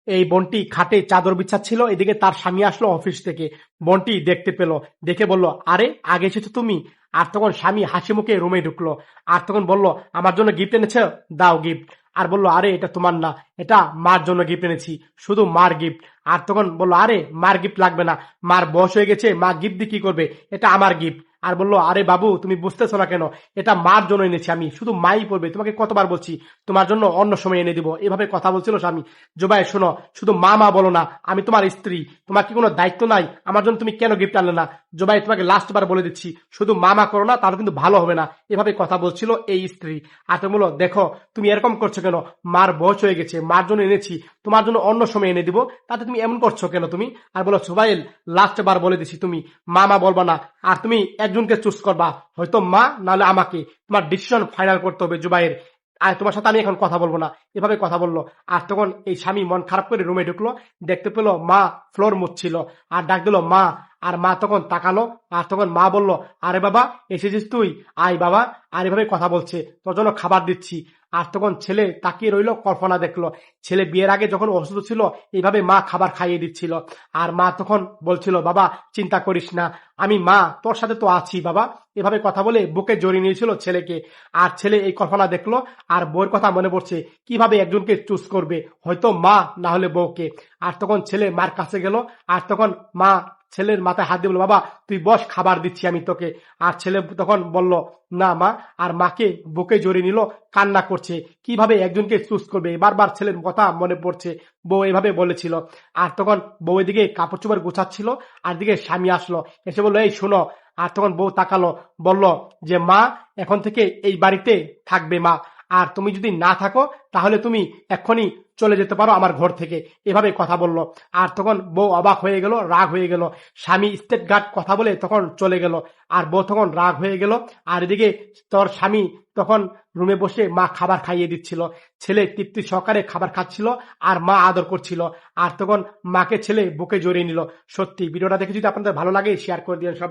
এই বোনটি খাটে চাদর বিছাচ্ছিল, এদিকে তার স্বামী আসলো অফিস থেকে। বোনটি দেখতে পেল, দেখে বলল, আরে আগে এসেছো তুমি? আর তখন স্বামী হাসি মুখে রুমে ঢুকলো, আর তখন বলল, আমার জন্য গিফট এনেছো, দাও গিফট। আর বলল, আরে এটা তোমার না, এটা মার জন্য গিফট এনেছি, শুধু মার গিফট। আর তখন বলল, আরে মার গিফট লাগবে না, মার বয়স হয়ে গেছে, মা গিফট দিয়ে কি করবে, এটা আমার গিফট। আর বলল, আরে বাবু তুমি বুঝতেছো না কেন, এটা মার জন্য এনেছি আমি, শুধু মাই পড়বে, তোমাকে কতবার বলছি তোমার জন্য অন্য সময় এনে দিব। এভাবে কথা বলছিল স্বামী। জুবাই শোনো, শুধু মা মা বলো না, আমি তোমার স্ত্রী, তোমার কি কোনো দায়িত্ব নাই? আমার জন্য তুমি কেন গিফট আনলে না? জুবাই তোমাকে লাস্ট বার বলে দিচ্ছি, শুধু মা মা করো না, তাহলে কিন্তু ভালো হবে না। এভাবে কথা বলছিল এই স্ত্রী। আর তুমি বলো, দেখো তুমি এরকম করছো কেন, মার বয়স হয়ে গেছে, মার জন্য এনেছি, তোমার জন্য অন্য সময় এনে দিব, তাতে তুমি এমন করছো কেন তুমি? আর বলো, সুবাইল লাস্ট বার বলে দিছি, তুমি মা মা বলবা না, আর তুমি একজনকে চুজ করবা, হয়তো মা নাহলে আমাকে। তোমার ডিসিশন ফাইনাল করতে হবে জুবাইর। আর তোমার সাথে আমি এখন কথা বলবো না। এভাবে কথা বললো। আর তখন এই স্বামী মন খারাপ করে রুমে ঢুকলো, দেখতে পেলো মা ফ্লোর মুছছিল, আর ডাক দিল মা। আর মা তখন তাকালো, আর তখন মা বলল, আরে বাবা এসেছিস তুই, আয় বাবা। আর এভাবে কথা বলছে, তোর জন্য খাবার দিচ্ছি। আর তখন ছেলে তাকিয়ে রইলো, কল্পনা দেখলো ছেলে বিয়ের আগে যখন অসুস্থ ছিল এইভাবে মা খাবার খাইয়ে দিচ্ছিল। আর মা তখন বলছিল, বাবা চিন্তা করিস না, আমি মা তোর সাথে তো আছি বাবা। এভাবে কথা বলে বুকে জড়িয়ে নিয়েছিল ছেলেকে। আর ছেলে এই কল্পনা দেখলো, আর বউয়ের কথা মনে পড়ছে, কিভাবে একজনকে চুজ করবে, হয়তো মা না হলে বউকে। আর তখন ছেলে মার কাছে গেল, আর তখন মা ছেলের মাথায় হাত দিয়ে বলল, বাবা তুই বস, খাবার দিচ্ছি আমি তোকে। আর ছেলে তখন বলল, না মা। আর মাকে বুকে জড়িয়ে নিল, কান্না করছে, কিভাবে একজনকে চুজ করবে, বারবার ছেলের কথা মনে পড়ছে, বউ এভাবে বলেছিল। আর তখন বউ এদিকে কাপড় চোপড় গোছাচ্ছিল, আর দিকে স্বামী আসলো, এসে বললো, এই শোনো। আর তখন বউ তাকালো, বলল যে মা এখন থেকে এই বাড়িতে থাকবে মা, আর তুমি যদি না থাকো তাহলে তুমি এক্ষুনি চলে যেতে পারো আমার ঘর থেকে। এভাবে কথা বলল। আর তখন বউ অবাক হয়ে গেল, রাগ হয়ে গেল। স্বামী স্টেট গার্ড কথা বলে তখন চলে গেল, আর বউ তখন রাগ হয়ে গেল। আর এদিকে তোর স্বামী তখন রুমে বসে মা খাবার খাইয়ে দিচ্ছিল, ছেলে তৃপ্তি সহকারে খাবার খাচ্ছিল, আর মা আদর করছিল। আর তখন মাকে ছেলে বুকে জড়িয়ে নিল। সত্যি ভিডিওটা দেখে যদি আপনাদের ভালো লাগে শেয়ার করে দিন সব।